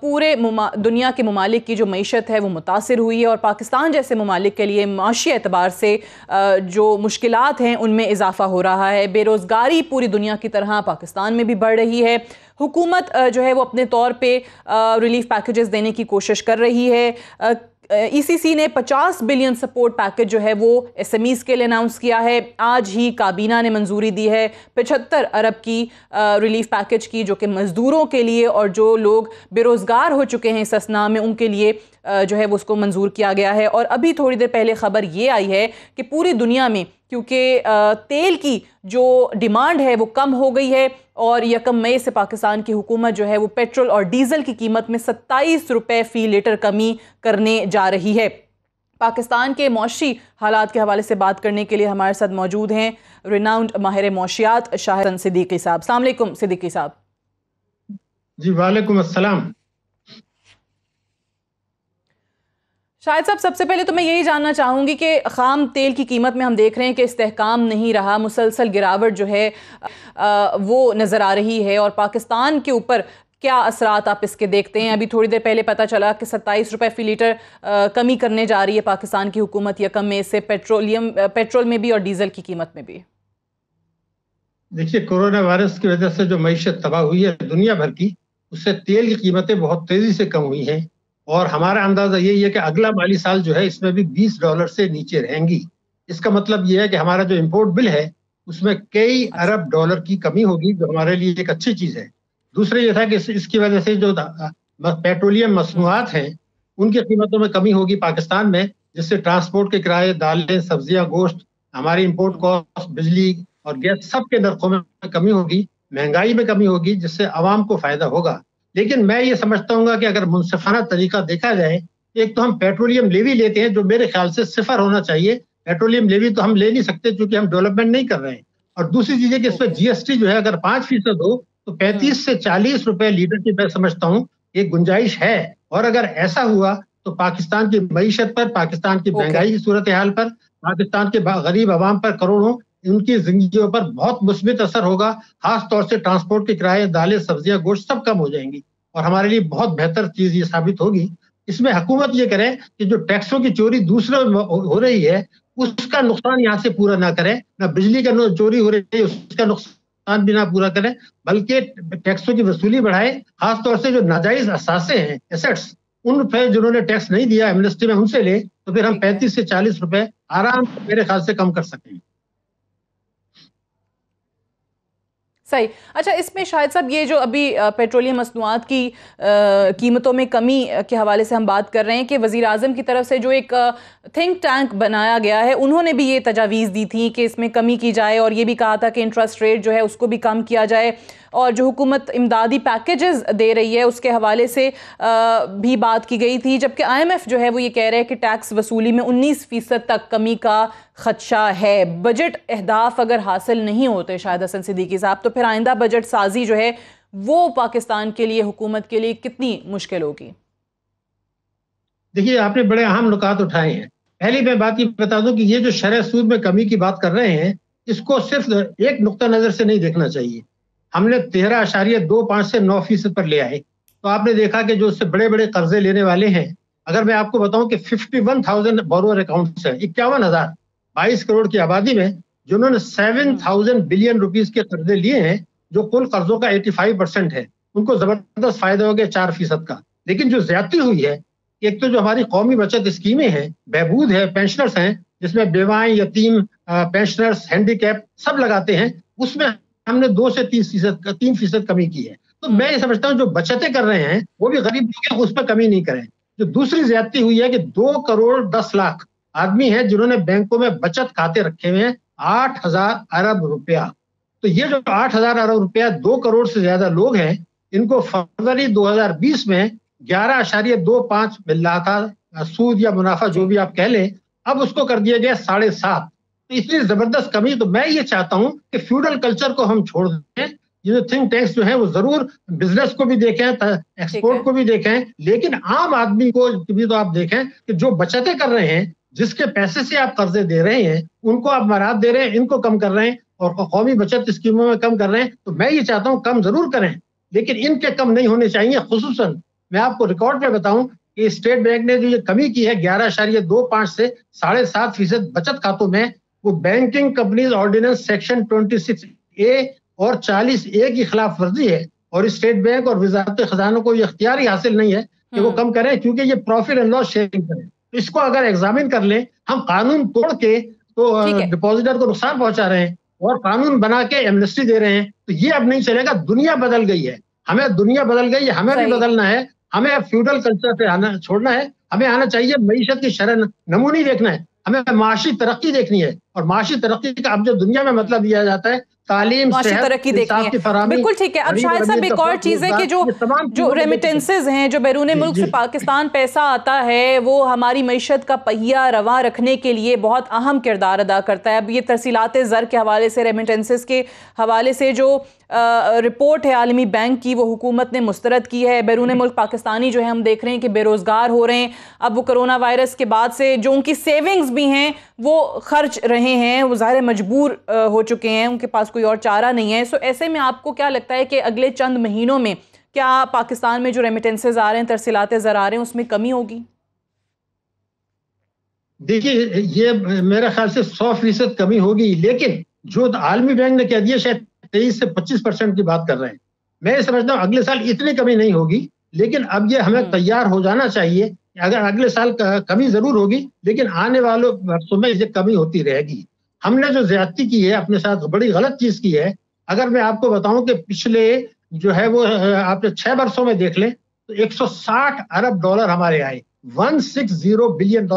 پورے دنیا کے ممالک کی جو معیشت ہے وہ متاثر ہوئی ہے، اور پاکستان جیسے ممالک کے لیے معاشی اعتبار سے جو مشکلات ہیں ان میں اضافہ ہو رہا ہے۔ بے روزگاری پوری دنیا کی طرح پاکستان میں بھی بڑھ رہی ہے۔ حکومت جو ہے وہ اپنے طور پہ ریلیف پیکیجز دینے کی کوشش کر رہی ہے۔ ای سی سی نے 50 بلین سپورٹ پیکج جو ہے وہ ایس ایم ایز کے لیے اناؤنس کیا ہے۔ آج ہی کابینہ نے منظوری دی ہے 75 ارب کی ریلیف پیکج کی، جو کہ مزدوروں کے لیے اور جو لوگ بے روزگار ہو چکے ہیں اس اثناء میں ان کے لیے جو ہے وہ اس کو منظور کیا گیا ہے۔ اور ابھی تھوڑی دیر پہلے خبر یہ آئی ہے کہ پوری دنیا میں کیونکہ تیل کی جو ڈیمانڈ ہے وہ کم ہو گئی ہے، اور 1 مئی سے پاکستان کی حکومت جو ہے وہ پیٹرول اور ڈیزل کی قیمت میں 27 روپے فی لیٹر کمی کرنے جا رہی ہے۔ پاکستان کے معاشی حالات کے حوالے سے بات کرنے کے لیے ہمارے ساتھ موجود ہیں ریناؤنڈ ماہر معاشیات شاہد حسن صدیقی صاحب۔ السلام علیکم صدیقی صاحب۔ جی وعلیکم السلام۔ شاہد صاحب، سب سے پہلے تو میں یہی جاننا چاہوں گی کہ خام تیل کی قیمت میں ہم دیکھ رہے ہیں کہ استحکام نہیں رہا، مسلسل گراوٹ جو ہے وہ نظر آ رہی ہے، اور پاکستان کے اوپر کیا اثرات آپ اس کے دیکھتے ہیں؟ ابھی تھوڑی دیر پہلے پتہ چلا کہ 27 روپے فی لیٹر کمی کرنے جا رہی ہے پاکستان کی حکومت 1 مئی سے پیٹرول میں بھی اور ڈیزل کی قیمت میں بھی۔ دیکھیے، کورونا وائرس کی وجہ سے جو معیشت تباہ ہوئی ہے دنیا بھر کی، اس سے تیل کی قیمتیں بہت تیزی سے کم ہوئی ہیں، اور ہمارا اندازہ یہی ہے کہ اگلا مالی سال جو ہے اس میں بھی $20 سے نیچے رہیں گی۔ اس کا مطلب یہ ہے کہ ہمارا جو امپورٹ بل ہے اس میں کئی ارب ڈالر کی کمی ہوگی، جو ہمارے لیے ایک اچھی چیز ہے۔ دوسرے یہ تھا کہ اس کی وجہ سے جو پیٹرولیم مصنوعات ہیں ان کی قیمتوں میں کمی ہوگی پاکستان میں، جس سے ٹرانسپورٹ کے کرائے، دالیں، سبزیاں، گوشت، ہماری امپورٹ کاسٹ، بجلی اور گیس سب کے نرخوں میں کمی ہوگی، مہنگائی میں کمی ہوگی، جس سے عوام کو فائدہ ہوگا۔ لیکن میں یہ سمجھتا ہوں گا کہ اگر منصفانہ طریقہ دیکھا جائے، ایک تو ہم پیٹرولیم لیوی لیتے ہیں جو میرے خیال سے 0 ہونا چاہیے۔ پیٹرولیم لیوی تو ہم لے نہیں سکتے کیونکہ ہم ڈیولپمنٹ نہیں کر رہے ہیں۔ اور دوسری چیز ہے کہ اس پہ جی ایس ٹی جو ہے اگر 5% ہو تو 35 سے 40 روپے لیٹر کی میں سمجھتا ہوں ایک گنجائش ہے۔ اور اگر ایسا ہوا تو پاکستان کی معیشت پر، پاکستان کی مہنگائی کی صورتحال پر، پاکستان کے غریب عوام پر، کروڑوں ان کی زندگیوں پر بہت مثبت اثر ہوگا۔ خاص طور سے ٹرانسپورٹ کے کرائے، دالیں، سبزیاں، گوشت سب کم ہو جائیں گی، اور ہمارے لیے بہت بہتر چیز یہ ثابت ہوگی۔ اس میں حکومت یہ کرے کہ جو ٹیکسوں کی چوری دوسرے ہو رہی ہے اس کا نقصان یہاں سے پورا نہ کرے، نہ بجلی کا چوری ہو رہی ہے اس کا نقصان بھی نہ پورا کرے، بلکہ ٹیکسوں کی وصولی بڑھائے۔ خاص طور سے جو ناجائز اثاثے ہیں، ایسٹس، ان پہ جنہوں نے ٹیکس نہیں دیا ایمنسٹی میں ان سے لے، تو پھر ہم 35 سے 40 روپے آرام سے میرے خیال سے کم کر سکیں گے۔ صحیح۔ اچھا، اس میں شاہد صاحب یہ جو ابھی پیٹرولیم مصنوعات کی قیمتوں میں کمی کے حوالے سے ہم بات کر رہے ہیں کہ وزیر اعظم کی طرف سے جو ایک تھنک ٹینک بنایا گیا ہے انہوں نے بھی یہ تجاویز دی تھی کہ اس میں کمی کی جائے، اور یہ بھی کہا تھا کہ انٹرسٹ ریٹ جو ہے اس کو بھی کم کیا جائے، اور جو حکومت امدادی پیکیجز دے رہی ہے اس کے حوالے سے بھی بات کی گئی تھی، جبکہ آئی ایم ایف جو ہے وہ یہ کہہ رہے ہیں کہ ٹیکس وصولی میں 19% تک کمی کا خدشہ ہے۔ بجٹ اہداف اگر حاصل نہیں ہوتے شاہد حسن صدیقی صاحب، تو پھر آئندہ بجٹ سازی جو ہے وہ پاکستان کے لیے، حکومت کے لیے کتنی مشکل ہوگی؟ دیکھیے، آپ نے بڑے اہم نکات اٹھائے ہیں۔ پہلی میں بات یہ بتا دوں کہ یہ جو شرح سود میں کمی کی بات کر رہے ہیں اس کو صرف ایک نقطہ نظر سے نہیں دیکھنا چاہیے۔ ہم نے 13.25 سے 9% پر لے آئے، تو آپ نے دیکھا کہ جو اس سے بڑے بڑے قرضے لینے والے ہیں، اگر میں آپ کو بتاؤں کہ 51,000 بورور اکاؤنٹس ہیں، 51,000، 22 کروڑ کی آبادی میں، جنہوں نے 7,000 بلین روپیز کے قرضے لیے ہیں، جو کل قرضوں کا 85% ہے، ان کو زبردست فائدہ ہو گیا 4% کا۔ لیکن جو زیادتی ہوئی ہے، ایک تو جو ہماری قومی بچت اسکیمیں ہیں، بہبود ہے، پینشنرز ہیں، جس میں بیوائیں، یتیم، پینشنرز، ہینڈی کیپ سب لگاتے ہیں، اس میں ہم نے 2 سے 3% کمی کی ہے۔ تو میں یہ سمجھتا ہوں جو بچتیں کر رہے ہیں وہ بھی غریب لوگ ہیں، اس پہ کمی نہیں کریں۔ جو دوسری زیادتی ہوئی ہے کہ 2 کروڑ 10 لاکھ آدمی ہیں جنہوں نے بینکوں میں بچت کھاتے رکھے ہوئے ہیں 8,000 ارب روپیہ۔ تو یہ جو 8,000 ارب روپیہ 2 کروڑ سے زیادہ لوگ ہیں، ان کو فروری 2020 میں 11.25 مل رہا تھا سود یا منافع جو بھی آپ کہہ لیں، اب اس کو کر دیا گیا 7.5۔ تو اتنی زبردست کمی۔ تو میں یہ چاہتا ہوں کہ فیوڈل کلچر کو ہم چھوڑ دیں، یہ جو تھنک ٹینکس جو ہیں وہ ضرور بزنس کو بھی دیکھیں، ایکسپورٹ کو بھی دیکھیں، لیکن عام آدمی کو بھی تو آپ دیکھیں کہ جو بچتیں کر رہے ہیں، جس کے پیسے سے آپ قرضے دے رہے ہیں، ان کو آپ مراد دے رہے ہیں، ان کو کم کر رہے ہیں، اور قومی بچت اسکیموں میں کم کر رہے ہیں۔ تو میں یہ چاہتا ہوں کم ضرور کریں، لیکن ان کے کم نہیں ہونے چاہیے. خصوصاً میں آپ کو ریکارڈ میں بتاؤں کہ اسٹیٹ بینک نے جو یہ کمی کی ہے 11.25 سے 7.5% بچت کھاتوں میں, وہ banking companies ordinance section 26A اور 40A کی خلاف ورزی ہے, اور اسٹیٹ بینک اور وزارت خزانہ کو یہ اختیار ہی حاصل نہیں ہے کہ وہ کم کریں, کیونکہ یہ پروفٹ اینڈ لاس شیئرنگ کریں. اس کو اگر ایگزامن کر لیں, ہم قانون توڑ کے تو ڈپازیٹر کو نقصان پہنچا رہے ہیں اور قانون بنا کے ایمنسٹی دے رہے ہیں, تو یہ اب نہیں چلے گا. دنیا بدل گئی ہے, دنیا بدل گئی ہے, ہمیں بھی بدلنا ہے. ہمیں فیوڈل کلچر سے چھوڑنا ہے, ہمیں آنا چاہیے معیشت کی شرح نمونی دیکھنا ہے, ہمیں معاشی ترقی دیکھنی ہے. اور معاشی ترقی کا اب جو دنیا میں مطلب دیا جاتا ہے تعلیم, معاشی ترقی دیکھنی ہے. بالکل ٹھیک ہے. اب شاہد صاحب ایک اور چیز ہے کہ جو ریمیٹنسز ہیں, جو بیرون ملک سے پاکستان پیسہ آتا ہے, وہ ہماری معیشت کا پہیہ رواں رکھنے کے لیے بہت اہم کردار ادا کرتا ہے. اب یہ ترسیلات زر کے حوالے سے, ریمیٹنسز کے حوالے سے جو رپورٹ ہے عالمی بینک کی, وہ حکومت نے مسترد کی ہے. بیرون ملک پاکستانی جو ہے ہم دیکھ رہے ہیں کہ بے روزگار ہو رہے ہیں. اب وہ کرونا وائرس کے بعد سے جو ان کی سیونگز بھی ہیں وہ خرچ رہے ہیں, وہ ظاہر مجبور ہو چکے ہیں, ان کے پاس کوئی اور چارہ نہیں ہے. سو ایسے میں آپ کو کیا لگتا ہے کہ اگلے چند مہینوں میں کیا پاکستان میں جو ریمیٹنسز آ رہے ہیں, ترسیلات زر آ رہے ہیں, اس میں کمی ہوگی؟ دیکھیے, یہ میرے خیال سے 100% کمی ہوگی, لیکن جو عالمی بینک نے کہہ دیا شاید 23 سے 25% کی بات کر رہے ہیں. میں سمجھتا ہوں اگلے سال اتنی کمی نہیں ہوگی, لیکن اب یہ ہمیں تیار ہو جانا چاہیے. اگر اگلے سال کمی ضرور ہوگی, لیکن آنے والوں برسوں میں یہ کمی ہوتی رہے گی. ہم نے جو زیادتی کی ہے اپنے ساتھ, بڑی غلط چیز کی ہے. اگر میں آپ کو بتاؤں کہ پچھلے جو ہے وہ آپ نے 6 برسوں میں دیکھ لیں تو $160 ارب ہمارے آئے, $160 بلین.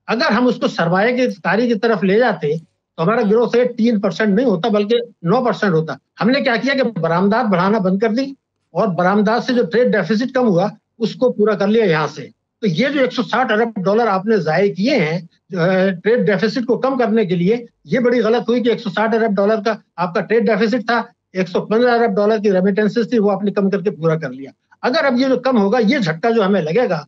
اگر ہم اس کو سرمایہ کی کاری کی طرف لے جاتے تو ہمارا گروتھ ریٹ 3% نہیں ہوتا بلکہ 9% ہوتا. ہم نے کیا کیا کہ برآمدات بڑھانا بند کر دی, اور برآمدات سے جو ٹریڈ ڈیفیسٹ کم ہوا اس کو پورا کر لیا یہاں سے. تو یہ جو $160 ارب آپ نے ضائع کیے ہیں ٹریڈ ڈیفیسٹ کو کم کرنے کے لیے, یہ بڑی غلط ہوئی کہ $160 ارب کا آپ کا ٹریڈ ڈیفیسٹ تھا, $115 ارب کی ریمیٹنسز تھی, وہ آپ نے کم کر کے پورا کر لیا. اگر اب یہ جو کم ہوگا, یہ جھٹکا جو ہمیں لگے گا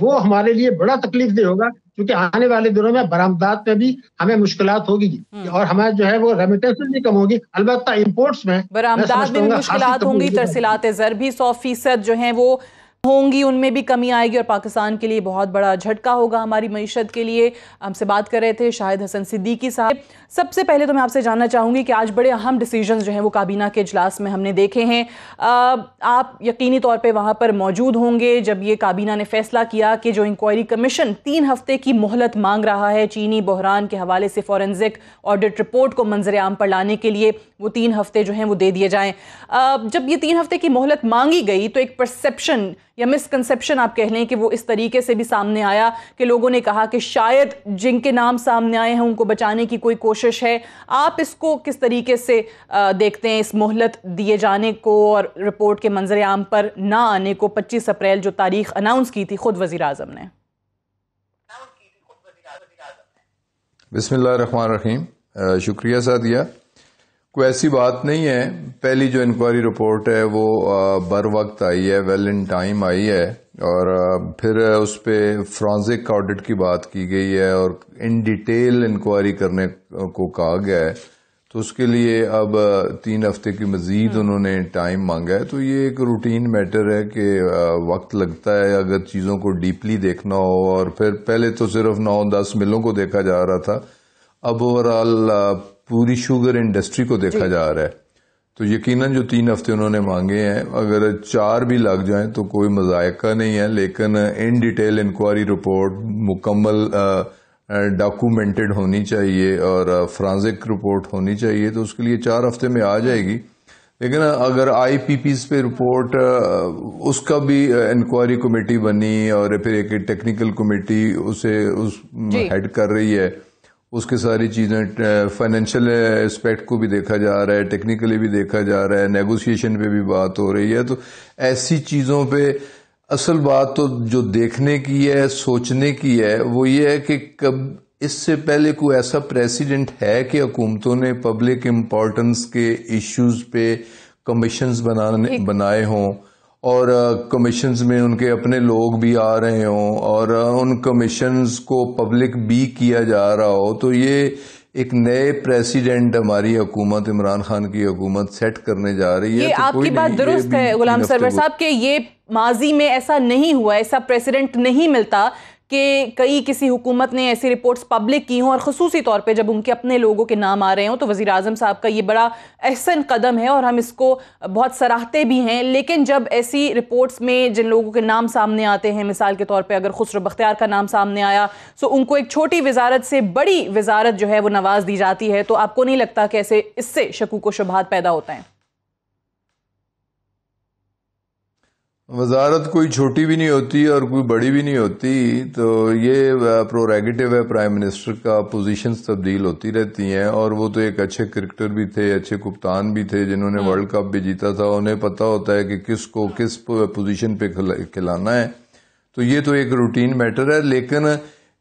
وہ ہمارے لیے بڑا تکلیف دہ ہوگا, کیونکہ آنے والے دنوں میں برآمدات میں بھی ہمیں مشکلات ہوگی, اور ہمارے جو ہے وہ ریمیٹنسز بھی کم ہوگی. البتہ امپورٹس میں برآمدات میں بھی مشکلات ہوں گی, ترسیلات زر بھی 100% جو ہیں وہ ہوں گی, ان میں بھی کمی آئے گی, اور پاکستان کے لیے بہت بڑا جھٹکا ہوگا ہماری معیشت کے لیے. ہم سے بات کر رہے تھے شاہد حسن صدیقی صاحب. سب سے پہلے تو میں آپ سے جاننا چاہوں گی کہ آج بڑے اہم ڈیسیجنز جو ہیں وہ کابینہ کے اجلاس میں ہم نے دیکھے ہیں. آپ یقینی طور پہ وہاں پر موجود ہوں گے جب یہ کابینہ نے فیصلہ کیا کہ جو انکوائری کمیشن 3 ہفتے کی مہلت مانگ رہا ہے چینی بحران کے حوالے سے فورنزک آڈٹ رپورٹ کو منظر عام پر لانے کے لیے, وہ 3 ہفتے جو ہیں وہ دے دیے جائیں. جب یہ 3 ہفتے کی مہلت مانگی گئی تو ایک پرسیپشن یا مسکنسیپشن آپ کہہ لیں کہ وہ اس طریقے سے بھی سامنے آیا کہ لوگوں نے کہا کہ شاید جن کے نام سامنے آئے ہیں ان کو بچانے کی کوئی کوشش ہے. آپ اس کو کس طریقے سے دیکھتے ہیں, اس مہلت دیے جانے کو اور رپورٹ کے منظر عام پر نہ آنے کو؟ 25 اپریل جو تاریخ اناؤنس کی تھی خود وزیر اعظم نے. بسم اللہ الرحمن الرحیم. شکریہ سعدیہ. کوئی ایسی بات نہیں ہے, پہلی جو انکوائری رپورٹ ہے وہ بر وقت آئی ہے, ویل ان ٹائم آئی ہے, اور پھر اس پہ فرانزک آڈٹ کی بات کی گئی ہے اور ان ڈیٹیل انکوائری کرنے کو کہا گیا ہے. تو اس کے لیے اب 3 ہفتے کی مزید انہوں نے ٹائم مانگا ہے. تو یہ ایک روٹین میٹر ہے کہ وقت لگتا ہے اگر چیزوں کو ڈیپلی دیکھنا ہو, اور پھر پہلے تو صرف 9-10 ملوں کو دیکھا جا رہا تھا, اب اوورآل پوری شوگر انڈسٹری کو دیکھا جا رہا ہے. تو یقیناً جو 3 ہفتے انہوں نے مانگے ہیں, اگر 4 بھی لگ جائیں تو کوئی مذائقہ نہیں ہے, لیکن ان ڈیٹیل انکوائری رپورٹ مکمل ڈاکومنٹڈ ہونی چاہیے اور فرانزک رپورٹ ہونی چاہیے. تو اس کے لیے 4 ہفتے میں آ جائے گی. لیکن اگر آئی پی پیز پہ رپورٹ, اس کا بھی انکوائری کمیٹی بنی اور پھر ایک ٹیکنیکل کمیٹی اسے ہیڈ کر رہی ہے, اس کے ساری چیزیں فائنینشیل اسپیکٹ کو بھی دیکھا جا رہا ہے, ٹیکنیکلی بھی دیکھا جا رہا ہے, نیگوسیشن پہ بھی بات ہو رہی ہے. تو ایسی چیزوں پہ اصل بات تو جو دیکھنے کی ہے, سوچنے کی ہے, وہ یہ ہے کہ کب اس سے پہلے کوئی ایسا پریسیڈنٹ ہے کہ حکومتوں نے پبلک امپورٹنس کے ایشوز پہ کمیشنز بنائے ہوں, اور کمیشنز میں ان کے اپنے لوگ بھی آ رہے ہوں, اور ان کمیشنز کو پبلک بھی کیا جا رہا ہو. تو یہ ایک نئے پریسیڈنٹ ہماری حکومت عمران خان کی حکومت سیٹ کرنے جا رہی ہے. یہ آپ کی بات درست ہے غلام سرور صاحب کہ یہ ماضی میں ایسا نہیں ہوا, ایسا پریسیڈنٹ نہیں ملتا کہ کسی حکومت نے ایسی رپورٹس پبلک کی ہوں, اور خصوصی طور پہ جب ان کے اپنے لوگوں کے نام آ رہے ہوں. تو وزیر اعظم صاحب کا یہ بڑا احسن قدم ہے اور ہم اس کو بہت سراہتے بھی ہیں. لیکن جب ایسی رپورٹس میں جن لوگوں کے نام سامنے آتے ہیں, مثال کے طور پہ اگر خسرو بختیار کا نام سامنے آیا تو ان کو ایک چھوٹی وزارت سے بڑی وزارت جو ہے وہ نواز دی جاتی ہے, تو آپ کو نہیں لگتا کہ ایسے اس سے شکوک و شبہات پیدا ہوتا ہیں؟ وزارت کوئی چھوٹی بھی نہیں ہوتی اور کوئی بڑی بھی نہیں ہوتی, تو یہ پروریگیٹو ہے پرائم منسٹر کا. پوزیشنز تبدیل ہوتی رہتی ہیں, اور وہ تو ایک اچھے کرکٹر بھی تھے, اچھے کپتان بھی تھے جنہوں نے ورلڈ کپ بھی جیتا تھا. انہیں پتا ہوتا ہے کہ کس کو کس پوزیشن پہ کھلانا ہے. تو یہ تو ایک روٹین میٹر ہے, لیکن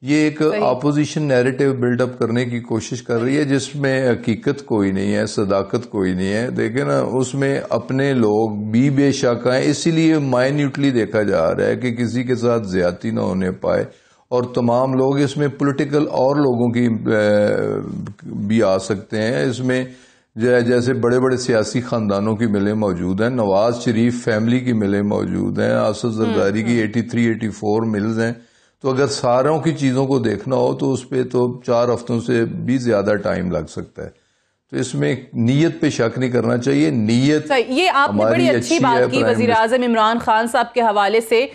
یہ ایک اپوزیشن نیریٹو بلڈ اپ کرنے کی کوشش کر رہی ہے جس میں حقیقت کوئی نہیں ہے, صداقت کوئی نہیں ہے. دیکھیں نا, اس میں اپنے لوگ بھی بے شک ہیں, اسی لیے مائنیوٹلی دیکھا جا رہا ہے کہ کسی کے ساتھ زیادتی نہ ہونے پائے, اور تمام لوگ اس میں پولیٹیکل اور لوگوں کی بھی آ سکتے ہیں. اس میں جیسے بڑے بڑے سیاسی خاندانوں کی ملیں موجود ہیں, نواز شریف فیملی کی ملیں موجود ہیں, آصف زرداری کی 83-84 ملز ہیں. تو اگر ساروں کی چیزوں کو دیکھنا ہو تو اس پہ تو 4 ہفتوں سے بھی زیادہ ٹائم لگ سکتا ہے. تو اس میں نیت پہ شک نہیں کرنا چاہیے. نیت یہ آپ نے بڑی اچھی بات کی وزیر اعظم عمران خان صاحب کے حوالے سے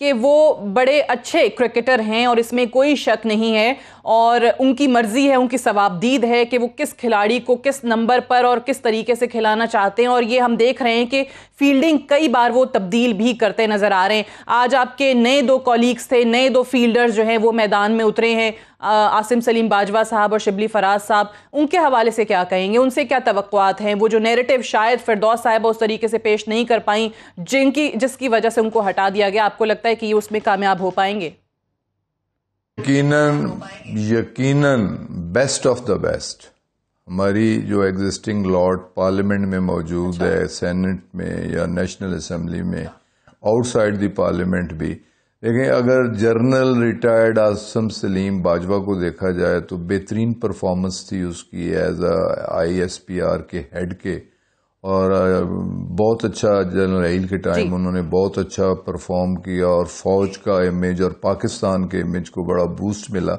کہ وہ بڑے اچھے کرکٹر ہیں اور اس میں کوئی شک نہیں ہے, اور ان کی مرضی ہے, ان کی ثوابدید ہے کہ وہ کس کھلاڑی کو کس نمبر پر اور کس طریقے سے کھلانا چاہتے ہیں. اور یہ ہم دیکھ رہے ہیں کہ فیلڈنگ کئی بار وہ تبدیل بھی کرتے نظر آ رہے ہیں. آج آپ کے نئے 2 کولیگز تھے, نئے 2 فیلڈرز جو ہیں وہ میدان میں اترے ہیں, عاصم سلیم باجوہ صاحب اور شبلی فراز صاحب. ان کے حوالے سے کیا کہیں گے, ان سے کیا توقعات ہیں؟ وہ جو نیریٹو شاید فردوس صاحبہ اس طریقے سے پیش نہیں کر پائیں جس کی وجہ سے ان کو ہٹا دیا گیا, آپ کو لگتا ہے کہ یہ اس میں کامیاب ہو پائیں گے؟ یقیناً بیسٹ آف دا بیسٹ ہماری جو ایگزسٹنگ لارڈ پارلیمنٹ میں موجود ہے, سینٹ میں یا نیشنل اسمبلی میں, آؤٹ سائڈ دی پارلیمنٹ بھی. لیکن اگر جنرل ریٹائرڈ عاصم سلیم باجوہ کو دیکھا جائے تو بہترین پرفارمنس تھی اس کی ایز ISPR کے ہیڈ کے, اور بہت اچھا جنرل کے ٹائم انہوں نے بہت اچھا پرفارم کیا, اور فوج کا امیج اور پاکستان کے امیج کو بڑا بوسٹ ملا.